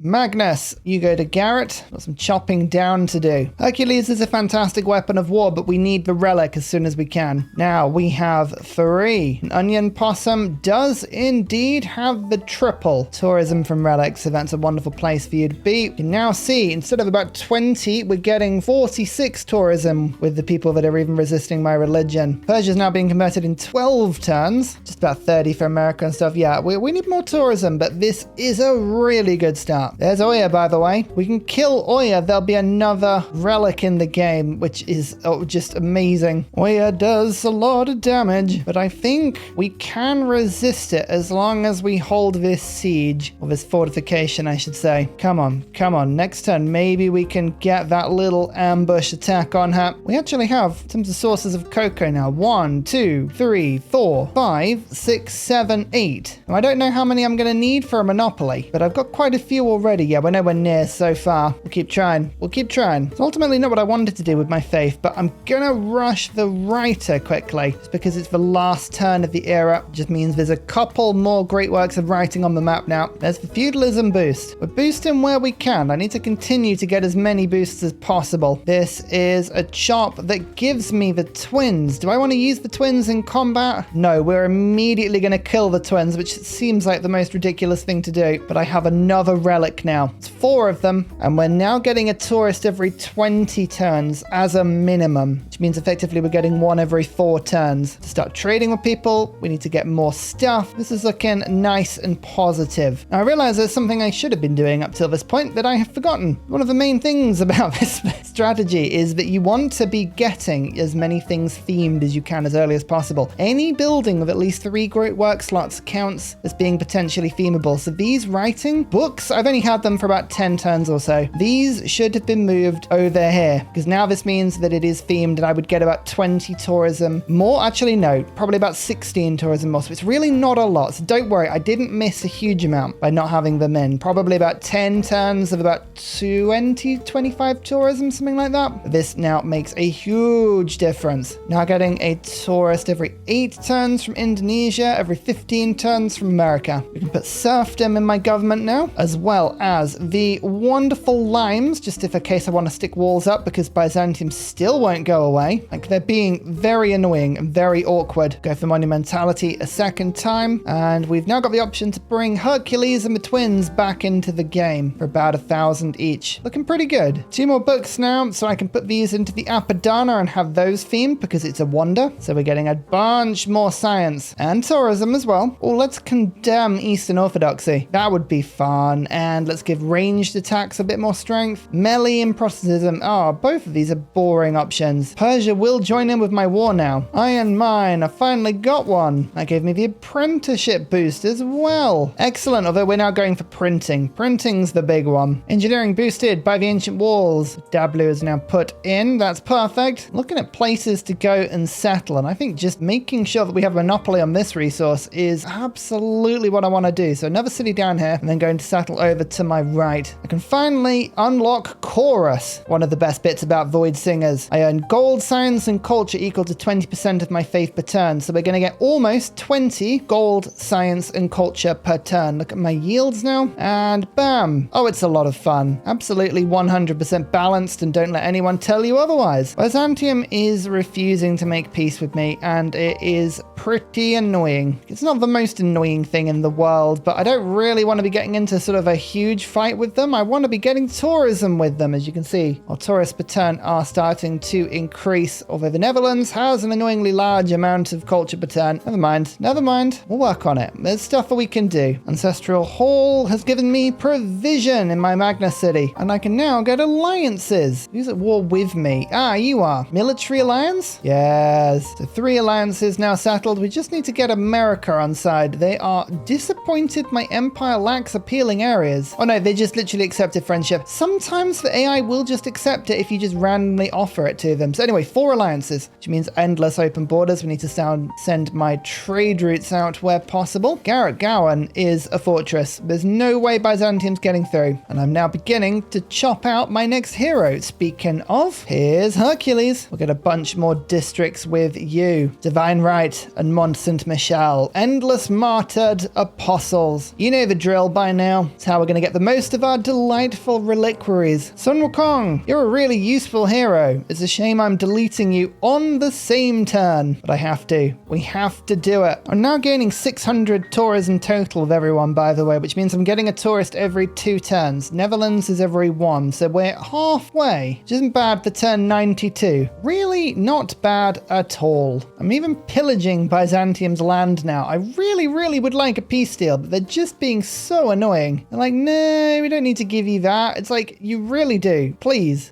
Magnus, you go to Garrett. Got some chopping down to do. Hercules is a fantastic weapon of war, but we need the relic as soon as we can. Now, we have 3. An onion possum does indeed have the triple tourism from relics, so that's a wonderful place for you to be. You can now see, instead of about 20, we're getting 46 tourism with the people that are even resisting my religion. Persia's now being converted in 12 turns. Just about 30 for America and stuff. Yeah, we need more tourism, but this is a really good start. There's Oya, by the way. We can kill Oya. There'll be another relic in the game, which is just amazing. Oya does a lot of damage, but I think we can resist it as long as we hold this siege, or this fortification, I should say. Come on, come on. Next turn, maybe we can get that little ambush attack on her. We actually have tons of sources of cocoa now. 1, 2, 3, 4, 5, 6, 7, 8. Now, I don't know how many I'm going to need for a monopoly, but I've got quite a few already. Yeah, we're nowhere near so far. We'll keep trying. We'll keep trying. It's ultimately not what I wanted to do with my faith, but I'm gonna rush the writer quickly. Just because it's the last turn of the era. It just means there's a couple more great works of writing on the map now. There's the feudalism boost. We're boosting where we can. I need to continue to get as many boosts as possible. This is a chop that gives me the twins. Do I want to use the twins in combat? No, we're immediately going to kill the twins, which seems like the most ridiculous thing to do. But I have another relic now. It's 4 of them, and we're now getting a tourist every 20 turns as a minimum, which means effectively we're getting 1 every 4 turns. To start trading with people, we need to get more stuff. This is looking nice and positive. Now, I realize there's something I should have been doing up till this point that I have forgotten. One of the main things about this strategy is that you want to be getting as many things themed as you can as early as possible. Any building with at least 3 great work slots counts as being potentially themable. So these writing books, I've only had them for about 10 turns or so. These should have been moved over here, because now this means that it is themed and I would get about 20 tourism more. Actually, no, probably about 16 tourism more. So it's really not a lot. So don't worry, I didn't miss a huge amount by not having them in. Probably about 10 turns of about 25 tourism, something like that. This now makes a huge difference. Now getting a tourist every 8 turns from Indonesia, every 15 turns from America. We can put serfdom in my government now, as well as the wonderful limes, just if in case I want to stick walls up, because Byzantium still won't go away. Like, they're being very annoying and very awkward. Go for monumentality a second time, and we've now got the option to bring Hercules and the twins back into the game for about 1,000 each. Looking pretty good. 2 more books now, so I can put these into the Apadana and have those themed because it's a wonder. So we're getting a bunch more science and tourism as well. Oh, let's condemn Eastern Orthodoxy. That would be fun. And let's give ranged attacks a bit more strength. Melee and Protestantism. Oh, both of these are boring options. Persia will join in with my war now. Iron Mine. I finally got one. That gave me the apprenticeship boost as well. Excellent, although we're now going for printing. Printing's the big one. Engineering boosted by the ancient walls. Dablu is now put in. That's perfect. Looking at places to go and settle, and I think just making sure that we have a monopoly on this resource is absolutely what I want to do. So another city down here, and then going to settle over to my right. I can finally unlock Chorus, one of the best bits about Void Singers. I earn gold, science, and culture equal to 20% of my faith per turn. So we're going to get almost 20 gold, science, and culture per turn. Look at my yields now, and bam. Oh, it's a lot of fun. Absolutely 100% balanced, and don't let anyone tell you otherwise. Byzantium is refusing to make peace with me, and it is pretty annoying. It's not the most annoying thing in the world, but I don't really want to be getting into sort of a huge fight with them. I want to be getting tourism with them, as you can see. Our tourists per turn are starting to increase, although the Netherlands has an annoyingly large amount of culture per turn. Never mind, never mind. We'll work on it. There's stuff that we can do. Ancestral Hall has given me provision in my Magna City, and I can now get alliances. Who's at war with me? Ah, you are. Military alliance? Yes. So 3 alliances now settled. We just need to get America on side. They are disappointed my empire lacks appealing areas. Oh no, they just literally accepted friendship. Sometimes the AI will just accept it if you just randomly offer it to them. So anyway, 4 alliances, which means endless open borders. We need to send my trade routes out where possible. Garrett Gowan is a fortress. There's no way Byzantium's getting through. And I'm now beginning to chop out my next hero. Speaking of, here's Hercules. We'll get a bunch more districts with you. Divine Right and Mont Saint Michel. Endless martyred apostles. You know the drill by now. It's how we're going to get the most of our delightful reliquaries. Sun Wukong, you're a really useful hero. It's a shame I'm deleting you on the same turn, but I have to. We have to do it. I'm now gaining 600 tourism total of everyone, by the way, which means I'm getting a tourist every 2 turns. Netherlands is every 1, so we're halfway, which isn't bad for turn 92. Really not bad at all. I'm even pillaging Byzantium's land now. I really would like a peace deal, but they're just being so annoying. They're like, no, we don't need to give you that. It's like, you really do. Please.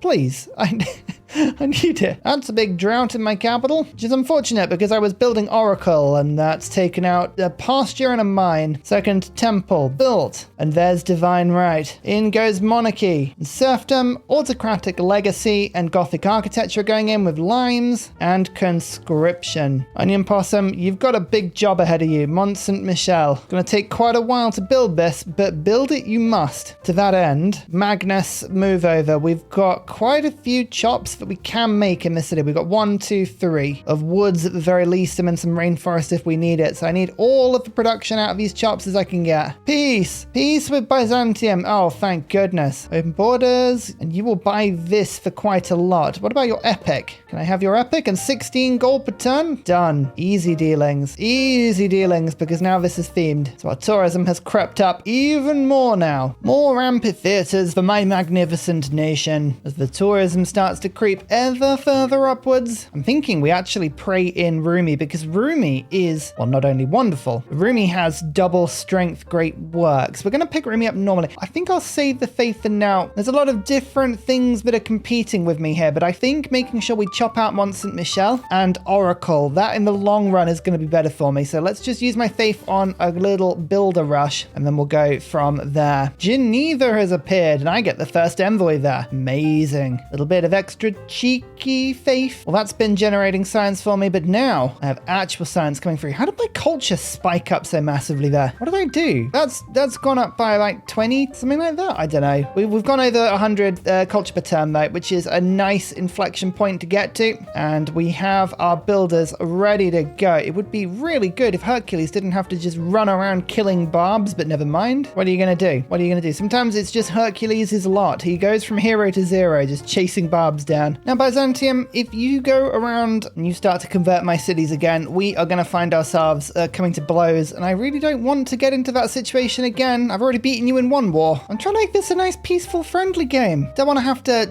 I need it. That's a big drought in my capital, which is unfortunate because I was building Oracle and that's taken out a pasture and a mine. Second temple built, and there's divine right. In goes monarchy, serfdom, autocratic legacy, and Gothic architecture going in with limes and conscription. Onion Possum, you've got a big job ahead of you. Mont Saint Michel. Gonna take quite a while to build this, but build it you must. To that end, Magnus move over. We've got quite a few chops that we can make in this city. We've got 1, 2, 3 of woods at the very least, and then some rainforest if we need it. So I need all of the production out of these chops as I can get. Peace with Byzantium. Oh, thank goodness. Open borders, and you will buy this for quite a lot. What about your epic? Can I have your epic and 16 gold per turn? Done. Easy dealings, because now this is themed. So our tourism has crept up even more now. More amphitheaters for my magnificent nation. As the tourism starts to creep ever further upwards, I'm thinking we actually pray in Rumi, because Rumi is, well, not only wonderful, Rumi has double strength great works. We're going to pick Rumi up normally. I think I'll save the faith for now. There's a lot of different things that are competing with me here, but I think making sure we chop out Mont Saint Michel and Oracle, that in the long run is going to be better for me. So let's just use my faith on a little builder rush, and then we'll go from there. Geneva has appeared, and I get the first envoy there. Amazing. A little bit of extra cheeky faith. Well, that's been generating science for me, but now I have actual science coming through. How did my culture spike up so massively there? What did I do? That's gone up by like 20, something like that. I don't know. We've gone over 100 culture per turn though, which is a nice inflection point to get to. And we have our builders ready to go. It would be really good if Hercules didn't have to just run around killing barbs, but never mind. What are you going to do? Sometimes it's just Hercules' lot. He goes from hero to zero, just chasing barbs down. Now, Byzantium, if you go around and you start to convert my cities again, we are going to find ourselves coming to blows. And I really don't want to get into that situation again. I've already beaten you in one war. I'm trying to make this a nice, peaceful, friendly game. Don't want to have to,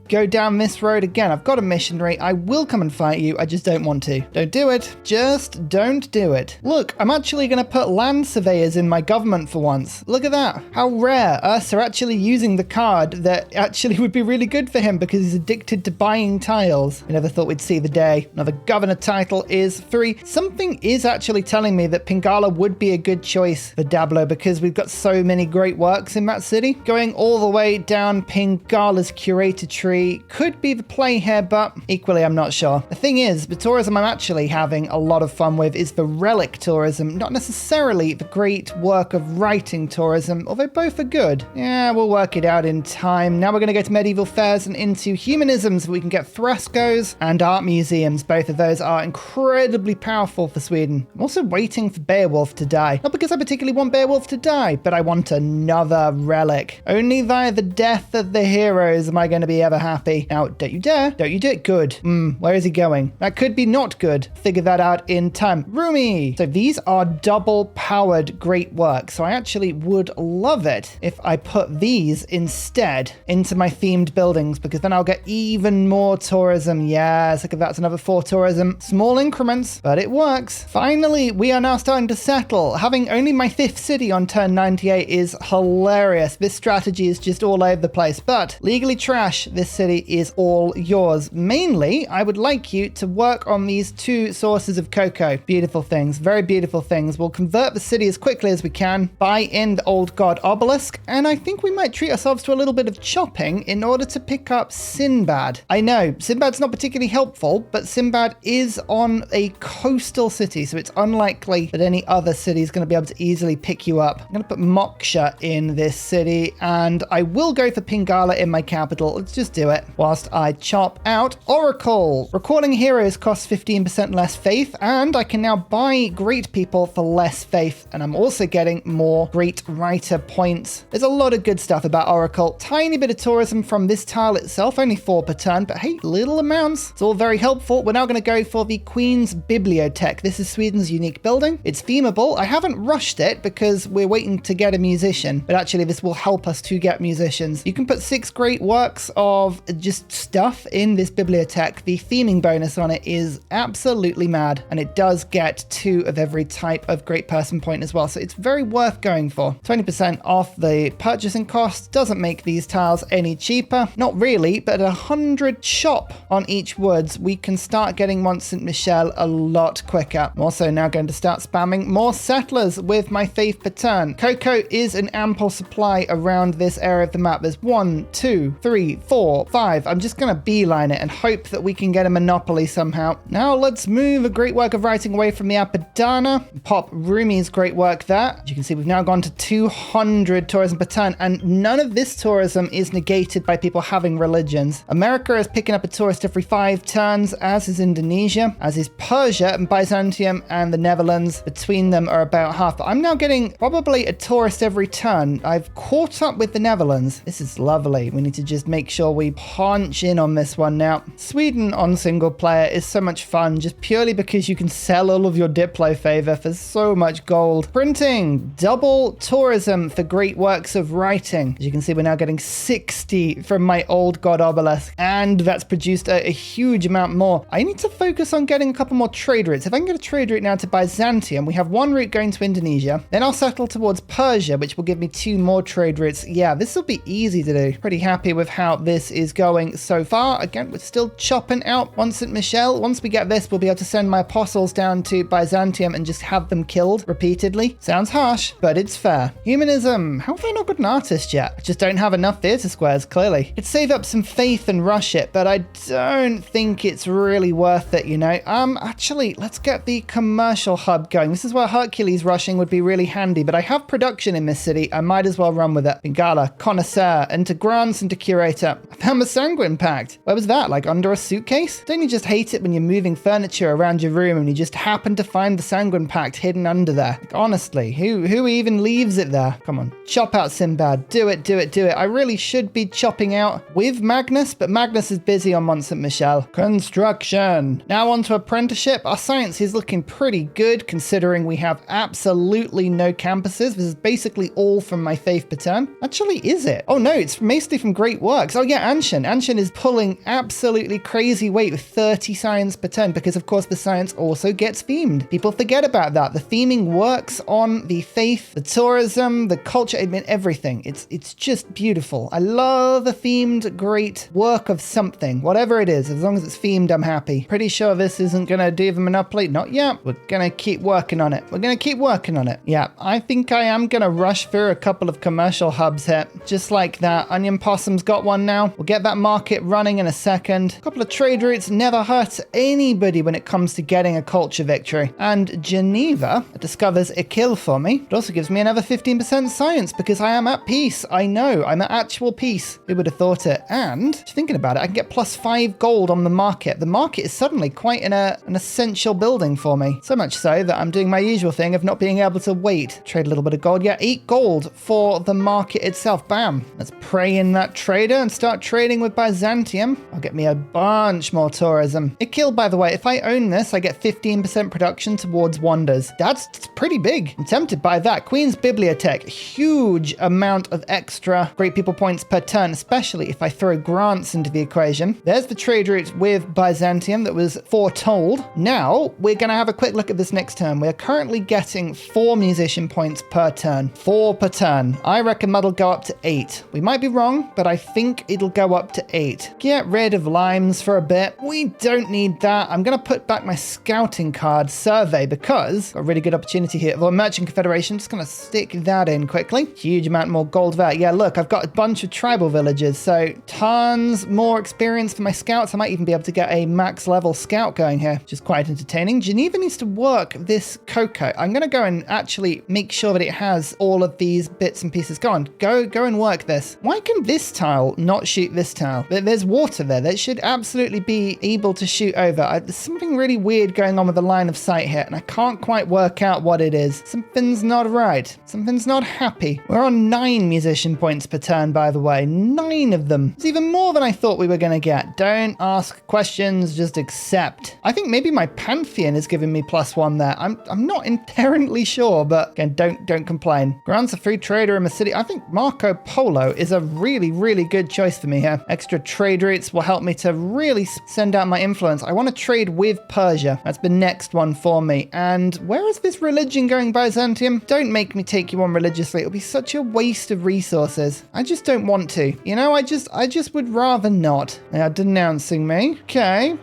go down this road again. I've got a missionary. I will come and fight you. I just don't want to. Don't do it. Just don't do it. Look, I'm actually going to put land surveyors in my government for once. Look at that. How rare us are actually using the card that actually would be really good for him because he's addicted to buying tiles. I never thought we'd see the day. Another governor title is 3. Something is actually telling me that Pingala would be a good choice for Dablo because we've got so many great works in that city. Going all the way down Pingala's curator tree could be the play here, but equally I'm not sure. The thing is, the tourism I'm actually having a lot of fun with is the relic tourism, not necessarily the great work of writing tourism, although both are good. Yeah, we'll work it out in time. Now we're going to go to medieval fairs and into humanism so we can get frescoes and art museums. Both of those are incredibly powerful for Sweden. I'm also waiting for Beowulf to die. Not because I particularly want Beowulf to die, but I want another relic. Only via the death of the heroes am I going to be ever happy. Now, don't you dare. Don't you do it. Good. Where is he going? That could be not good. Figure that out in time. Rumi! So these are double powered great works. So I actually would love it if I put these instead into my themed buildings, because then I'll get even more tourism. Yes, look at that's another 4 tourism. Small increments, but it works. Finally, we are now starting to settle. Having only my 5th city on turn 98 is hilarious. This strategy is just all over the place, but legally trash, this city is all yours. Mainly, I would like you to work on these 2 sources of cocoa. Beautiful things, very beautiful things. We'll convert the city as quickly as we can, buy in the old god obelisk, and I think we might treat ourselves to a little bit of chopping in order to pick up synergies. Sinbad. I know, Sinbad's not particularly helpful, but Sinbad is on a coastal city, so it's unlikely that any other city is going to be able to easily pick you up. I'm going to put Moksha in this city, and I will go for Pingala in my capital. Let's just do it. Whilst I chop out Oracle. Recording heroes costs 15% less faith, and I can now buy great people for less faith, and I'm also getting more great writer points. There's a lot of good stuff about Oracle. Tiny bit of tourism from this tile itself, only 4 per turn, but hey, little amounts. It's all very helpful. We're now going to go for the Queen's Bibliothek. This is Sweden's unique building. It's themable. I haven't rushed it because we're waiting to get a musician, but actually this will help us to get musicians. You can put 6 great works of just stuff in this bibliothek. The theming bonus on it is absolutely mad, and it does get 2 of every type of great person point as well, so it's very worth going for. 20% off the purchasing cost doesn't make these tiles any cheaper. Not really, but at 100 chop on each woods, we can start getting Mont Saint Michel a lot quicker. I'm also now going to start spamming more settlers with my faith per turn. Cocoa is an ample supply around this area of the map. There's 1, 2, 3, 4, 5. I'm just going to beeline it and hope that we can get a monopoly somehow. Now let's move a great work of writing away from the Apadana. Pop Rumi's great work there. As you can see, we've now gone to 200 tourism per turn, and none of this tourism is negated by people having religions. America is picking up a tourist every 5 turns, as is Indonesia, as is Persia, and Byzantium and the Netherlands. Between them are about half. But I'm now getting probably a tourist every turn. I've caught up with the Netherlands. This is lovely. We need to just make sure we punch in on this one now. Sweden on single player is so much fun, just purely because you can sell all of your Diplo favor for so much gold. Printing, double tourism for great works of writing. As you can see, we're now getting 60 from my old god obelisk, and that's produced a huge amount more. I need to focus on getting a couple more trade routes. If I can get a trade route now to Byzantium, we have 1 route going to Indonesia, then I'll settle towards Persia, which will give me 2 more trade routes. Yeah, this will be easy to do. Pretty happy with how this is going so far. Again, we're still chopping out Mont Saint Michel. Once we get this, we'll be able to send my apostles down to Byzantium and just have them killed repeatedly. Sounds harsh, but it's fair. Humanism. How have I not got an artist yet? I just don't have enough theatre squares, clearly. Could save up some faith and rush it, but I don't think it's really worth it, you know. Actually, let's get the commercial hub going. This is where Hercules rushing would be really handy, but I have production in this city. I might as well run with it. Bengala, connoisseur, into grants, into curator. I found the Sanguine Pact. Where was that? Like under a suitcase? Don't you just hate it when you're moving furniture around your room and you just happen to find the Sanguine Pact hidden under there? Like, honestly, who even leaves it there? Come on, chop out Sinbad. Do it, do it, do it. I really should be chopping out with Magnus, but Magnus is busy on Mont Saint Michel. Construction. Now on to apprenticeship. Our science is looking pretty good considering we have absolutely no campuses. This is basically all from my faith per turn. Actually, is it? Oh no, it's mostly from great works. Oh yeah, Anshan. Anshan is pulling absolutely crazy weight with 30 science per turn because of course the science also gets themed. People forget about that. The theming works on the faith, the tourism, the culture, I mean everything. It's just beautiful. I love a themed great work of something, whatever it is. As long as it's themed, I'm happy. Pretty sure this isn't gonna do the monopoly. Not yet. We're gonna keep working on it. We're gonna keep working on it. Yeah, I think I am gonna rush through a couple of commercial hubs here. Just like that. Onion Possum's got one now. We'll get that market running in a second. A couple of trade routes never hurt anybody when it comes to getting a culture victory. And Geneva discovers a kill for me. It also gives me another 15% science because I am at peace. I know, I'm at actual peace. Who would have thought it? And just thinking about it, I can get +5 gold on the market. The market is suddenly quite an essential building for me. So much so that I'm doing my usual thing of not being able to wait. Trade a little bit of gold. Yeah, 8 gold for the market itself. Bam. Let's pray in that trader and start trading with Byzantium. I'll get me a bunch more tourism. Ikil, by the way, if I own this, I get 15% production towards wonders. That's pretty big. I'm tempted by that. Queen's Bibliothek. Huge amount of extra great people points per turn, especially if I throw grants into the equation. There's the trade route with Byzantium that was foretold. Now, we're going to have a quick look at this next turn. We're currently getting 4 musician points per turn. 4 per turn. I reckon that'll go up to 8. We might be wrong, but I think it'll go up to 8. Get rid of limes for a bit. We don't need that. I'm going to put back my scouting card survey because got a really good opportunity here. The Merchant Confederation, just going to stick that in quickly. Huge amount more gold there. Yeah, look, I've got a bunch of tribal villages, so tons tons more experience for my scouts. I might even be able to get a max level scout going here, which is quite entertaining. Geneva needs to work this cocoa. I'm going to go and actually make sure that it has all of these bits and pieces. Go on, go and work this. Why can this tile not shoot this tile? There's water there. That should absolutely be able to shoot over. There's something really weird going on with the line of sight here, and I can't quite work out what it is. Something's not right. Something's not happy. We're on 9 musician points per turn, by the way. 9 of them. It's even more than I thought we were going to get. Don't ask questions, just accept. I think maybe my Pantheon is giving me +1 there. I'm not inherently sure, but again, don't complain. Grants a free trader in a city. I think Marco Polo is a really, really good choice for me here. Extra trade routes will help me to really send out my influence. I want to trade with Persia. That's the next one for me. And where is this religion going, Byzantium? Don't make me take you on religiously. It'll be such a waste of resources. I just don't want to. You know, I just would rather not. They are denouncing me. Okay.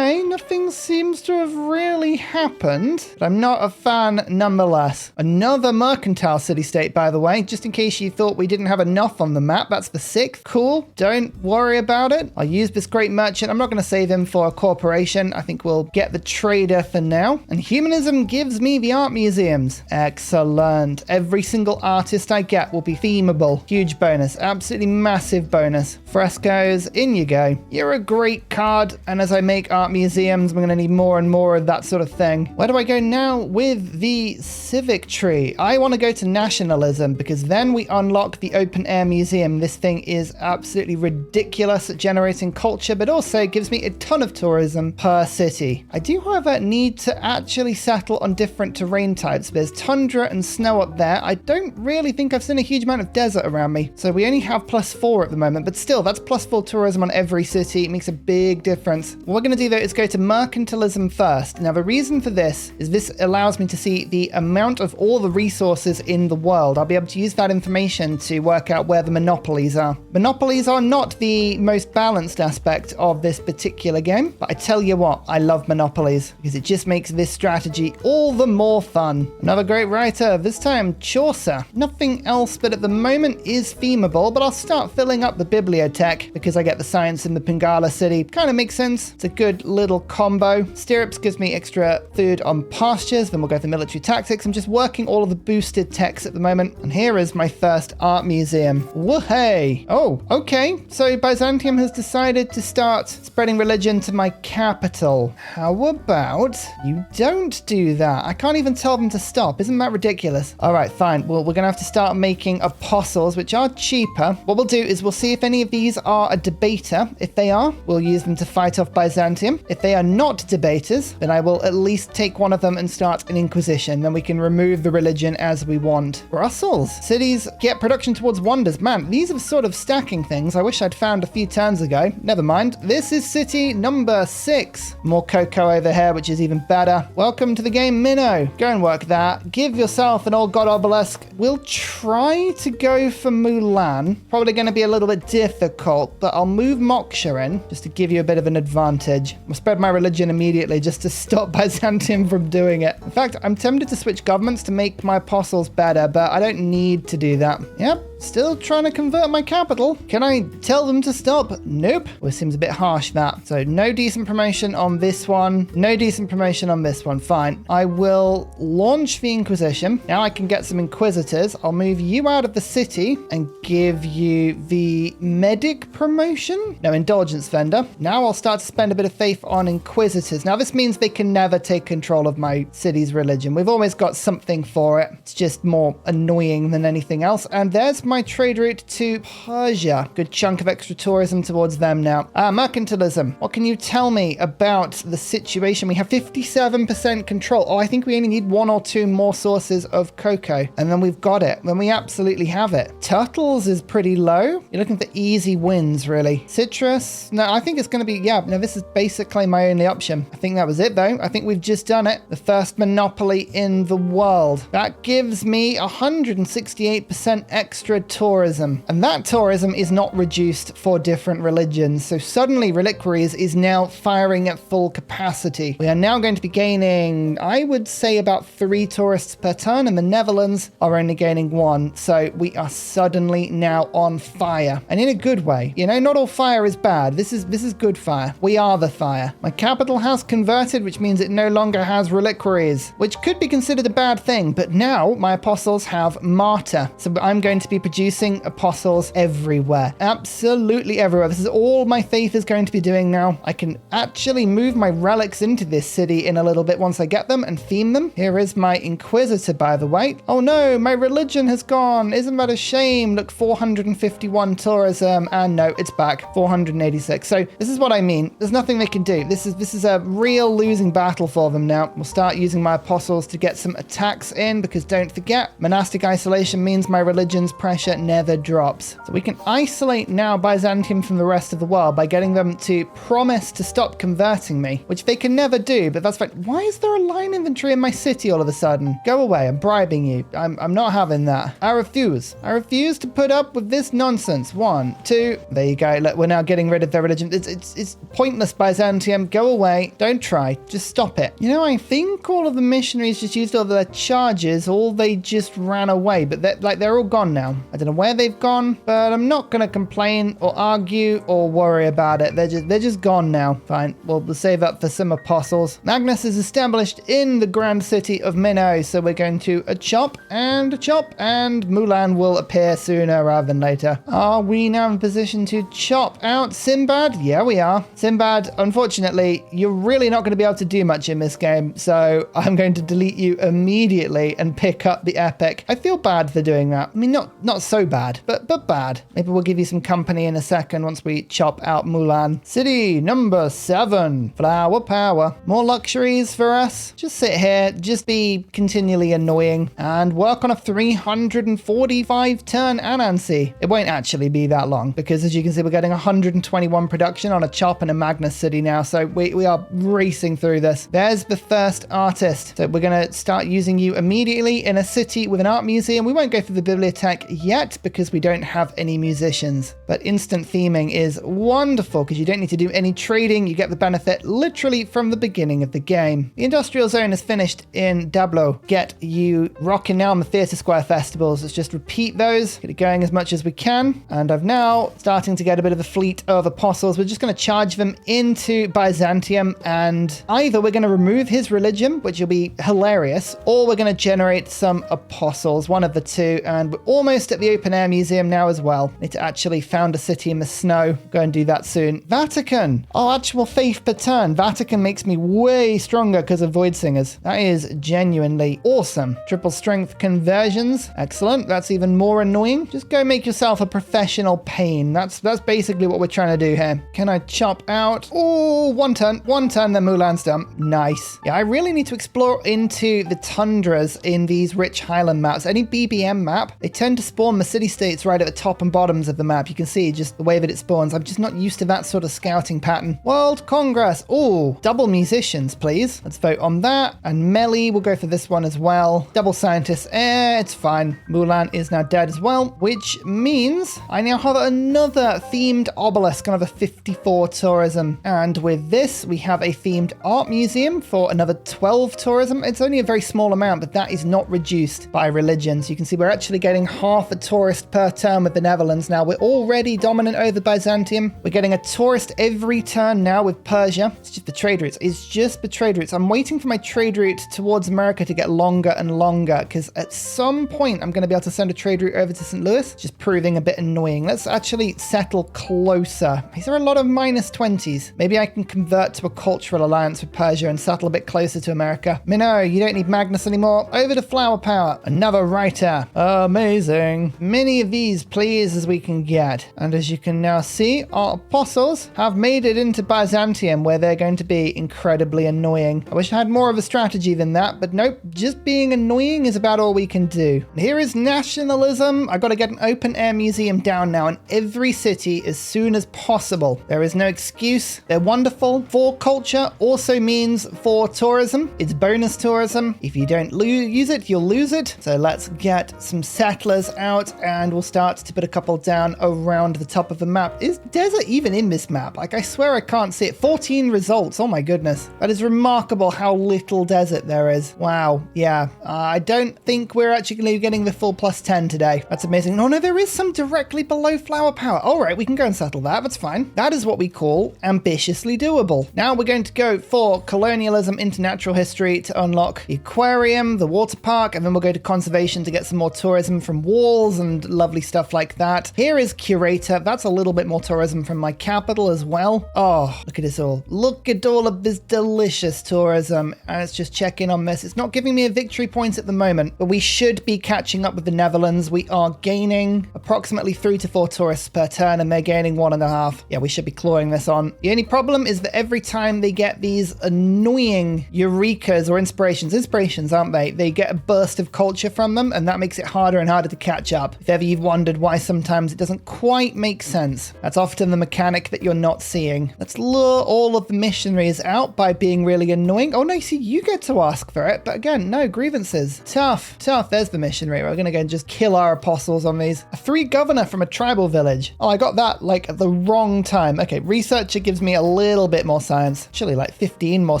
Nothing seems to have really happened, but I'm not a fan nonetheless. Another mercantile city-state, by the way, just in case you thought we didn't have enough on the map. That's the 6th. Cool. Don't worry about it. I'll use this great merchant. I'm not going to save him for a corporation. I think we'll get the trader for now. And humanism gives me the art museums. Excellent. Every single artist I get will be themable. Huge bonus. Absolutely massive bonus. Frescoes, in you go. You're a great card. And as I make art museums, we're going to need more and more of that sort of thing. Where do I go now with the civic tree? I want to go to nationalism because then we unlock the open air museum. This thing is absolutely ridiculous at generating culture, but also gives me a ton of tourism per city. I do, however, need to actually settle on different terrain types. There's tundra and snow up there. I don't really think I've seen a huge amount of desert around me. So we only have +4 at the moment, but still, that's +4 tourism on every city. It makes a big difference. What we're going to do, though, is go to mercantilism first. Now, the reason for this is this allows me to see the amount of all the resources in the world. I'll be able to use that information to work out where the monopolies are. Monopolies are not the most balanced aspect of this particular game, but I tell you what, I love monopolies because it just makes this strategy all the more fun. Another great writer, this time Chaucer. Nothing else, but at the moment is themable, but I'll start filling up the bibliotech because I get the science in the Pingala city. Kind of makes sense. It's a good little combo. Stirrups gives me extra food on pastures, then we'll go for military tactics. I'm just working all of the boosted techs at the moment, and here is my first art museum. Woohey! Oh, okay. So Byzantium has decided to start spreading religion to my capital. How about you don't do that? I can't even tell them to stop. Isn't that ridiculous? All right, fine. Well, we're going to have to start making apostles, which are cheaper. What we'll do is we'll see if any of these are a debater. If they are, we'll use them to fight off Byzantium. If they are not debaters, then I will at least take one of them and start an inquisition. Then we can remove the religion as we want. Brussels. Cities get production towards wonders. Man, these are sort of stacking things I wish I'd found a few turns ago. Never mind. This is city number 6. More cocoa over here, which is even better. Welcome to the game, Minnow. Go and work that. Give yourself an old god obelisk. We'll try to go for Mulan. Probably going to be a little bit difficult, but I'll move Moksha in just to give you a bit of an advantage. I'll spread my religion immediately just to stop Byzantium from doing it. In fact, I'm tempted to switch governments to make my apostles better, but I don't need to do that. Yep. Still trying to convert my capital. Can I tell them to stop? Nope. Well, it seems a bit harsh, that. So no decent promotion on this one. No decent promotion on this one. Fine. I will launch the Inquisition. Now I can get some Inquisitors. I'll move you out of the city and give you the Medic promotion. No, Indulgence Vendor. Now I'll start to spend a bit of faith on Inquisitors. Now this means they can never take control of my city's religion. We've always got something for it. It's just more annoying than anything else. And there's my trade route to Persia. Good chunk of extra tourism towards them now. Mercantilism. What can you tell me about the situation? We have 57% control. Oh, I think we only need 1 or 2 more sources of cocoa. And then we've got it. Then we absolutely have it. Turtles is pretty low. You're looking for easy wins, really. Citrus. No, I think it's going to be, yeah, no, this is basically my only option. I think that was it, though. I think we've just done it. The first monopoly in the world. That gives me 168% extra 100 tourism. And that tourism is not reduced for different religions. So suddenly Reliquaries is now firing at full capacity. We are now going to be gaining, I would say, about 3 tourists per turn, and the Netherlands are only gaining 1. So we are suddenly now on fire, and in a good way. You know, not all fire is bad. This is good fire. We are the fire. My capital has converted, which means it no longer has reliquaries, which could be considered a bad thing, but now my apostles have martyr. So I'm going to be producing apostles everywhere. Absolutely everywhere. This is all my faith is going to be doing now. I can actually move my relics into this city in a little bit once I get them and theme them. Here is my Inquisitor, by the way. Oh no, my religion has gone. Isn't that a shame? Look, 451 tourism, and no, it's back, 486. So this is what I mean. There's nothing they can do. This is a real losing battle for them now. We'll start using my apostles to get some attacks in, because don't forget, monastic isolation means my religion's pressure never drops. So we can isolate now Byzantium from the rest of the world by getting them to promise to stop converting me, which they can never do, but that's fine. Why is there a line inventory in my city all of a sudden? Go away, I'm bribing you. I'm not having that. I refuse. I refuse to put up with this nonsense. 1, 2, there you go. Look, we're now getting rid of their religion. It's pointless, Byzantium. Go away. Don't try. Just stop it. You know, I think all of the missionaries just used all their charges, or they just ran away, but they're all gone now. I don't know where they've gone, but I'm not going to complain or argue or worry about it. They're just gone now. Fine. We'll save up for some apostles. Magnus is established in the grand city of Minnow, so we're going to chop, and Mulan will appear sooner rather than later. Are we now in position to chop out Sinbad? Yeah, we are. Sinbad, unfortunately, you're really not going to be able to do much in this game, so I'm going to delete you immediately and pick up the epic. I feel bad for doing that. I mean, not so bad, but bad. Maybe we'll give you some company in a second once we chop out Mulan. City number 7, flower power. More luxuries for us. Just sit here, just be continually annoying, and work on a 345 turn Anansi. It won't actually be that long, because as you can see, we're getting 121 production on a chop and a Magnus city now, so we are racing through this. There's the first artist. So we're going to start using you immediately in a city with an art museum. We won't go for the bibliothèque yet because we don't have any musicians, but instant theming is wonderful because you don't need to do any trading. You get the benefit literally from the beginning of the game. The industrial zone is finished in Dablo. Get you rocking now on the Theatre Square festivals. Let's just repeat those, get it going as much as we can. And I've now starting to get a bit of a fleet of apostles. We're just going to charge them into Byzantium, and either we're going to remove his religion, which will be hilarious, or we're going to generate some apostles, one of the two. And we're almost at the open air museum now as well. Need to actually found a city in the snow. Go and do that soon. Vatican. Oh, actual faith per turn. Vatican makes me way stronger because of Void Singers. That is genuinely awesome. Triple strength conversions. Excellent. That's even more annoying. Just go make yourself a professional pain. That's basically what we're trying to do here. Can I chop out? Oh, one turn, then Mulan's done. Nice. Yeah, I really need to explore into the tundras in these rich highland maps. Any BBM map, they tend to spawn the city-states right at the top and bottoms of the map. You can see just the way that it spawns. I'm just not used to that sort of scouting pattern. World Congress. Oh, double musicians, please. Let's vote on that. And Melly, we'll go for this one as well. Double scientists. It's fine. Mulan is now dead as well, which means I now have another themed obelisk, another 54 tourism. And with this, we have a themed art museum for another 12 tourism. It's only a very small amount, but that is not reduced by religion. So you can see we're actually getting half a tourist per turn with the Netherlands now. We're already dominant over Byzantium. We're getting a tourist every turn now with Persia. It's just the trade routes. It's just the trade routes. I'm waiting for my trade route towards America to get longer and longer, because at some point I'm going to be able to send a trade route over to St. Louis, just proving a bit annoying. Let's actually settle closer. Is there a lot of -20s? Maybe I can convert to a cultural alliance with Persia and settle a bit closer to America. Minnow, you don't need Magnus anymore. Over to flower power. Another writer. Amazing. Many of these, please, as we can get. And as you can now see, our apostles have made it into Byzantium, where they're going to be incredibly annoying. I wish I had more of a strategy than that, but nope, just being annoying is about all we can do. Here is nationalism. I've got to get an open air museum down now in every city as soon as possible. There is no excuse. They're wonderful. For culture also means for tourism. It's bonus tourism. If you don't use it, you'll lose it. So let's get some settlers out, and we'll start to put a couple down around the top of the map. Is desert even in this map? Like, I swear I can't see it. 14 results. Oh my goodness. That is remarkable how little desert there is. Wow. Yeah. I don't think we're actually going to be getting the full +10 today. That's amazing. No, there is some directly below flower power. All right, we can go and settle that. That's fine. That is what we call ambitiously doable. Now we're going to go for colonialism into natural history to unlock the aquarium, the water park, and then we'll go to conservation to get some more tourism from walls and lovely stuff like that. Here is curator. That's a little bit more tourism from my capital as well. Oh, look at this all. Look at all of this delicious tourism. And it's just checking on this. It's not giving me a victory point at the moment, but we should be catching up with the Netherlands. We are gaining approximately 3 to 4 tourists per turn, and they're gaining 1.5. Yeah, we should be clawing this on. The only problem is that every time they get these annoying eurekas or inspirations, aren't they? They get a burst of culture from them, and that makes it harder and harder to catch up. If ever you've wondered why sometimes it doesn't quite make sense, that's often the mechanic that you're not seeing. Let's lure all of the missionaries out by being really annoying. Oh no, see, you get to ask for it, but again, no grievances. Tough. There's the missionary. We're gonna go and just kill our apostles on these. A 3 governor from a tribal village. Oh, I got that like at the wrong time. Okay, researcher gives me a little bit more science. Actually, like 15 more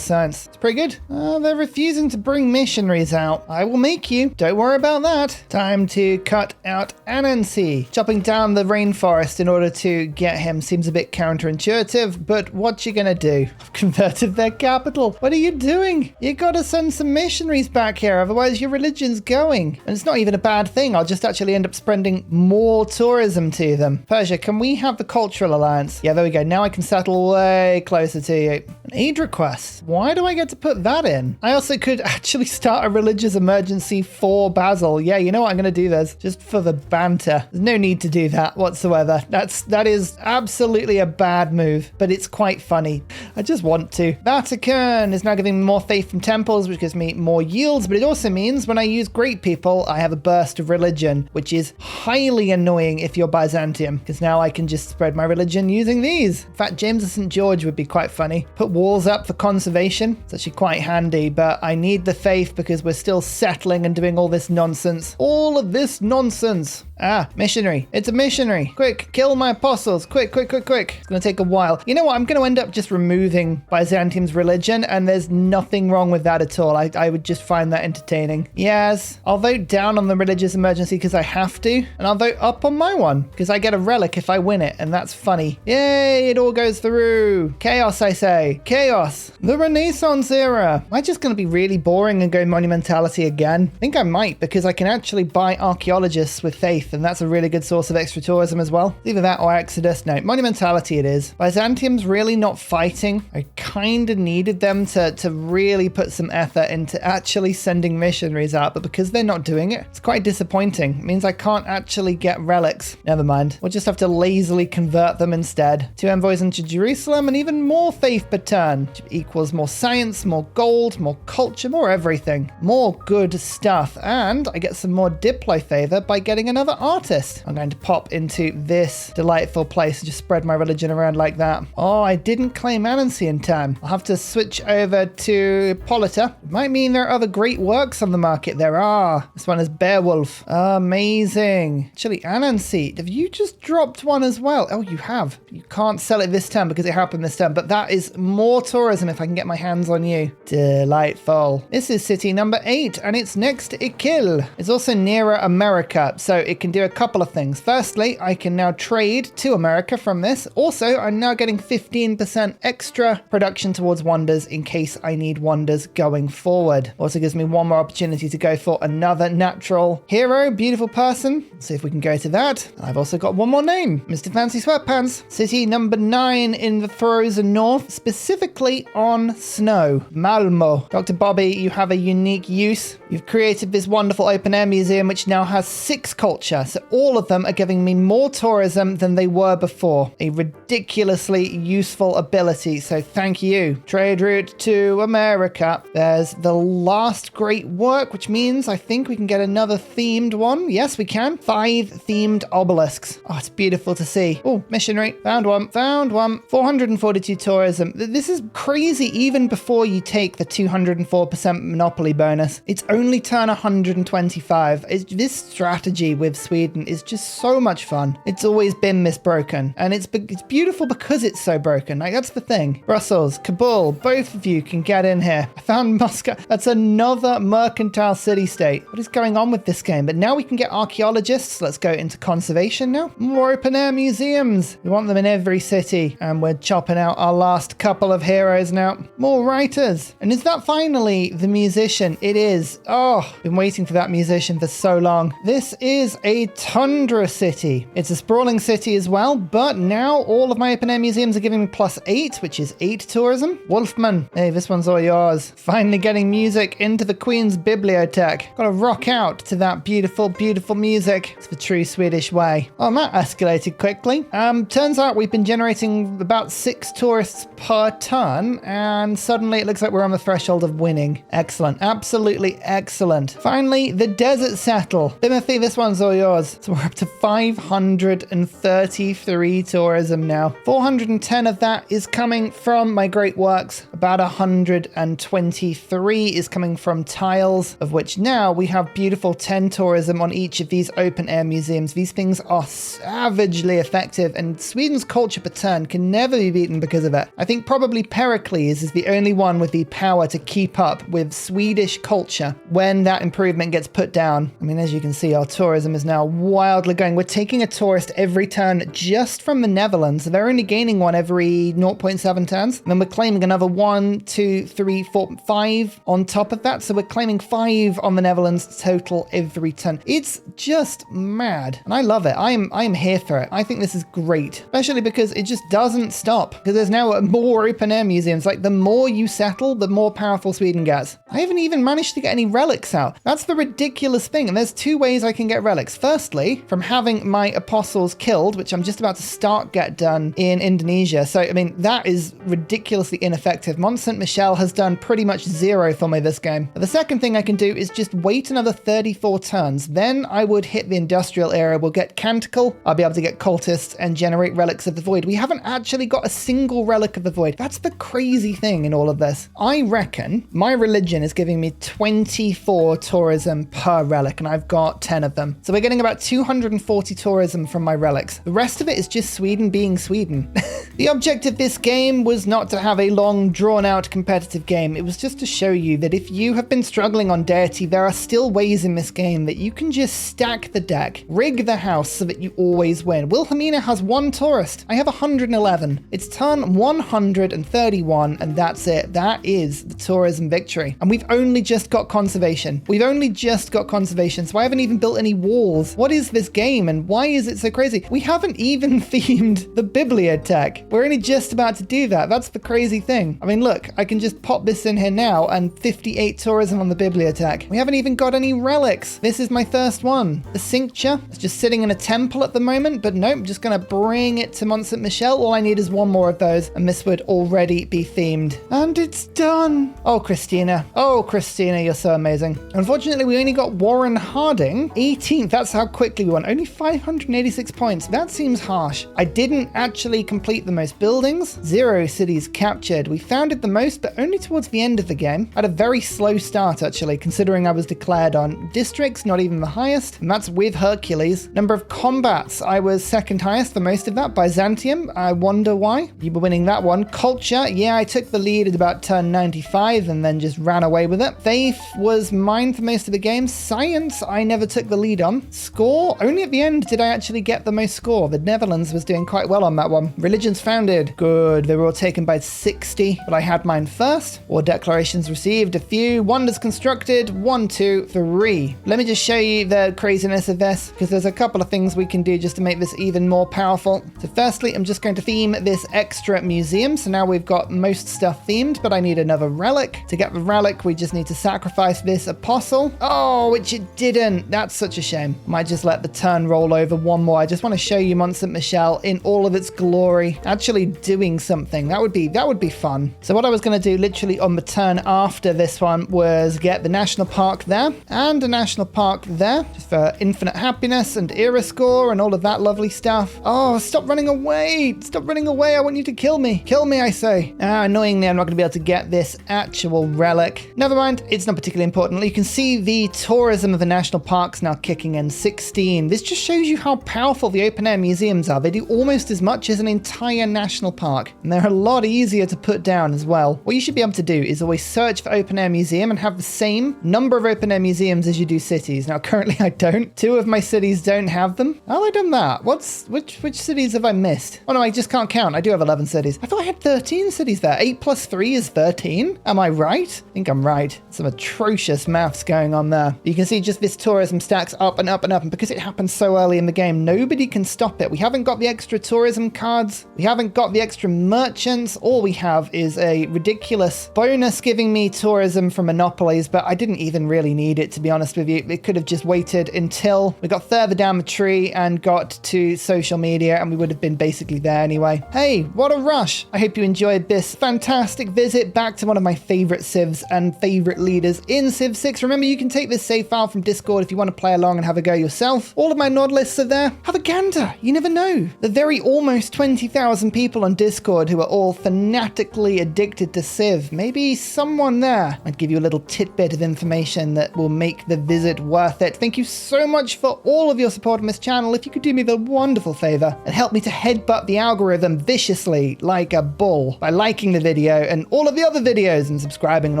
science. It's pretty good. They're refusing to bring missionaries out. I will make you. Don't worry about that. Time to cut out Anansi. Chopping down the rainforest in order to get him seems a bit counterintuitive, but what you gonna do? I've converted their capital. What are you doing? You gotta send some missionaries back here, otherwise your religion's going. And it's not even a bad thing. I'll just actually end up spreading more tourism to them. Persia, can we have the cultural alliance? Yeah, there we go. Now I can settle way closer to you. An aid request. Why do I get to put that in? I also could actually start a religious emergency for Basil. Yeah, you know what? I'm going to do this just for the banter. There's no need to do that whatsoever. That is absolutely a bad move, but it's quite funny. I just want to. Vatican is now giving me more faith from temples, which gives me more yields, but it also means when I use great people, I have a burst of religion, which is highly annoying if you're Byzantium, because now I can just spread my religion using these. In fact, James of St. George would be quite funny. Put walls up for conservation. It's actually quite handy, but I need the faith because we're still settling and doing all this nonsense. All of this nonsense. Ah, missionary. It's a missionary. Quick, kill my apostles. Quick. It's going to take a while. You know what? I'm going to end up just removing Byzantium's religion, and there's nothing wrong with that at all. I would just find that entertaining. Yes, I'll vote down on the religious emergency because I have to, and I'll vote up on my one because I get a relic if I win it, and that's funny. Yay, it all goes through. Chaos, I say. Chaos. The Renaissance era. Am I just going to be really boring and go monumentality again? I think I might, because I can actually buy archaeologists with faith, and that's a really good source of extra tourism as well. Either that or Exodus. No, monumentality it is. Byzantium's really not fighting. I kind of needed them to really put some effort into actually sending missionaries out, but because they're not doing it, it's quite disappointing. It means I can't actually get relics. Never mind. We'll just have to lazily convert them instead. 2 envoys into Jerusalem and even more faith per turn, which equals more science, more gold, more culture, more everything. More good stuff. And I get some more diplo favor by getting another artist. I'm going to pop into this delightful place and just spread my religion around like that. Oh, I didn't claim Anansi in time. I'll have to switch over to Polita. It might mean there are other great works on the market. There are. This one is Beowulf. Amazing. Actually, Anansi, have you just dropped one as well? Oh, you have. You can't sell it this time because it happened this time, but that is more tourism if I can get my hands on you. Delightful. This is city number 8, and it's next to Ikil. It's also nearer America, so it can do a couple of things. Firstly, I can now trade to America from this. Also, I'm now getting 15% extra production towards wonders in case I need wonders going forward. Also gives me one more opportunity to go for another natural hero, beautiful person. Let's see if we can go to that. I've also got one more name, Mr. Fancy Sweatpants. City number 9 in the frozen north, specifically on snow. Malmo. Dr. Bobby, you have a unique use. You've created this wonderful open-air museum which now has 6 culture, so all of them are giving me more tourism than they were before. A ridiculously useful ability, so thank you. Trade route to America. There's the last great work, which means I think we can get another themed one. Yes, we can. 5 themed obelisks. Oh, it's beautiful to see. Oh, missionary. Found one. 442 tourism. This is crazy even before you take the 204% monopoly bonus. It's only turn 125. This strategy with Sweden is just so much fun. It's always been misbroken, and it's beautiful because it's so broken. Like, that's the thing. Brussels, Kabul, both of you can get in here. I found Moscow. That's another mercantile city-state. What is going on with this game? But now we can get archaeologists. Let's go into conservation now. More open-air museums. We want them in every city, and we're chopping out our last couple of heroes now. More writers. And is that finally the musician? It is. Oh, been waiting for that musician for so long. This is a tundra city. It's a sprawling city as well, but now all of my open-air museums are giving me +8, which is 8 tourism. Wolfman, hey, this one's all yours. Finally getting music into the Queen's Bibliothek. Gotta rock out to that beautiful, beautiful music. It's the true Swedish way. Oh, and that escalated quickly. Turns out we've been generating about 6 tourists per turn, and suddenly it looks like we're on the threshold of winning. Excellent. Absolutely excellent. Finally, the desert settle. Timothy, this one's all yours. So we're up to 533 tourism now. 410 of that is coming from my great works. About 123 is coming from tiles, of which now we have beautiful 10 tourism on each of these open air museums. These things are savagely effective, and Sweden's culture per turn can never be beaten because of it. I think probably Pericles is the only one with the power to keep up with Swedish culture when that improvement gets put down. I mean, as you can see, our tourism is now wildly going. We're taking a tourist every turn just from the Netherlands. They're only gaining one every 0.7 turns. And then we're claiming another 1, 2, 3, 4, 5 on top of that. So we're claiming 5 on the Netherlands total every turn. It's just mad. And I love it. I am here for it. I think this is great, especially because it just doesn't stop. Because there's now more open air museums. Like, the more you settle, the more powerful Sweden gets. I haven't even managed to get any relics out. That's the ridiculous thing. And there's 2 ways I can get relics. Firstly, from having my apostles killed, which I'm just about to get done in Indonesia. So, I mean, that is ridiculously ineffective. Mont Saint Michel has done pretty much 0 for me this game. But the second thing I can do is just wait another 34 turns. Then I would hit the industrial era. We'll get Canticle. I'll be able to get cultists and generate relics of the void. We haven't actually got a single relic of the void. That's the crazy thing in all of this. I reckon my religion is giving me 24 tourism per relic, and I've got 10 of them. So we're getting about 240 tourism from my relics. The rest of it is just Sweden being Sweden. The object of this game was not to have a long, drawn-out competitive game. It was just to show you that if you have been struggling on deity, there are still ways in this game that you can just stack the deck, rig the house so that you always win. Wilhelmina has 1 tourist. I have 111. It's turn 131, and that's it. That is the tourism victory. And we've only just got conservation. So I haven't even built any walls. What is this game, and why is it so crazy? We haven't even themed the bibliothek. We're only just about to do that. That's the crazy thing. I mean, look, I can just pop this in here now, and 58 tourism on the bibliothek. We haven't even got any relics. This is my first one. The cincture is just sitting in a temple at the moment, but nope, I'm just gonna bring it to Mont Saint Michel. All I need is 1 more of those, and this would already be themed. And it's done. Oh, Kristina. Oh, Kristina, you're so amazing. Unfortunately, we only got Warren Harding 18th. That's how quickly we won. Only 586 points. That seems harsh. I didn't actually complete the most buildings. 0 cities captured. We founded the most, but only towards the end of the game. I had a very slow start, actually, considering I was declared on districts, not even the highest, and that's with Hercules. Number of combats, I was second highest for most of that. Byzantium, I wonder why. You were winning that one. Culture, yeah, I took the lead at about turn 95 and then just ran away with it. Faith was mine for most of the game. Science, I never took the lead on. Score, only at the end did I actually get the most score. The Netherlands was doing quite well on that one. Religions founded, good. They were all taken by 60, but I had mine first. War declarations received, a few. Wonders constructed, 1, 2, 3. Let me just show you the craziness of this, because there's a couple of things we can do just to make this even more powerful. So firstly, I'm just going to theme this extra museum. So now we've got most stuff themed, but I need another relic. To get the relic, we just need to sacrifice this apostle. Oh, which it didn't. That's such a shame. Might just let the turn roll over 1 more. I just want to show you Mont Saint Michel in all of its glory, actually doing something. That would be fun. So what I was going to do literally on the turn after this one was get the national park there and a national park there, just for infinite happiness and era score and all of that lovely stuff. Oh, stop running away. Stop running away. I want you to kill me. Kill me, I say. Annoyingly, I'm not going to be able to get this actual relic. Never mind. It's not particularly important. You can see the tourism of the national parks now kicking in 16. This just shows you how powerful the open air museums are. They do almost as much as an entire national park, and they're a lot easier to put down as well. What you should be able to do is always search for open air museum and have the same number of open air museums as you do cities. Now, currently I don't. 2 of my cities don't have them. How have I done that? Which cities have I missed? Oh no, I just can't count. I do have 11 cities. I thought I had 13 cities there. 8 plus 3 is 13. Am I right? I think I'm right. Some atrocious maths going on there. You can see just this tourism stacks up and up and up, and because it happens so early in the game, nobody can stop it. We haven't got the extra tourism cards. We haven't got the extra merchants. All we have is a ridiculous bonus giving me tourism from monopolies, but I didn't even really need it, to be honest with you. It could have just waited until we got further down the tree and got to social media, and we would have been basically there anyway. Hey, what a rush. I hope you enjoyed this fantastic visit back to one of my favorite civs and favorite leaders in Civ 6. Remember, you can take this save file from Discord if you want to play along and have a go yourself. All of my nod lists are there. Have a gander. You never know. The very almost 20,000 people on Discord who are all fanatically addicted to Civ. Maybe someone there might give you a little tidbit of information that will make the visit worth it. Thank you so much for all of your support on this channel. If you could do me the wonderful favor and help me to headbutt the algorithm viciously like a bull by liking the video and all of the other videos and subscribing and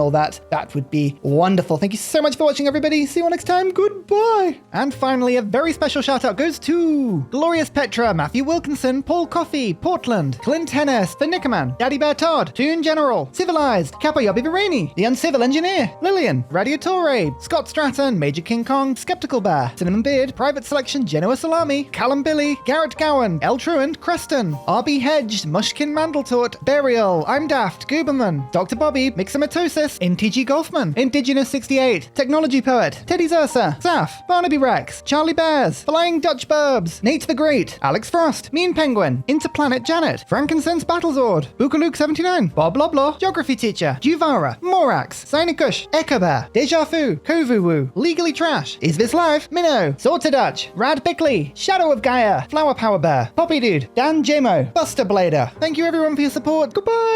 all that, that would be wonderful. Thank you so much for watching, everybody. See you all next time. Goodbye. And finally, a very special shout out goes to Glorious Petra, Matthew Wilkinson, Paul Coffey, Portland, Clint Hennis, The Nickerman, Daddy Bear Todd, Toon General, Civilized, Capo Yobby Virani, The Uncivil Engineer, Lillian, Radiatore, Scott Stratton, Major King Kong, Skeptical Bear, Cinnamon Beard, Private Selection, Genoa Salami, Callum Billy, Garrett Gowan, El Truant, Creston, RB Hedged, Mushkin Mandletort, Burial, I'm Daft, Gooberman, Dr. Bobby, Mixomatosis, NTG Golfman, Indigenous 68, Technology Poet, Teddy Zersa, Zaf, Barnaby Rex, Charlie Bears, Flying Dutch Burbs, Nate the Great, Alex Frost, Mean Penguin, Interplanet Janet, Frankincense Battlezord, Bookaluk 79, Bob Loblaw, Geography Teacher, Juvara, Morax, Sinikush, Echo Bear, Deja Vu, Kovuwu, Legally Trash, Is This Live, Minnow, Sorted Dutch, Rad Bickley, Shadow of Gaia, Flower Power Bear, Poppy Dude, Dan Jamo, Buster Blader. Thank you everyone for your support. Goodbye.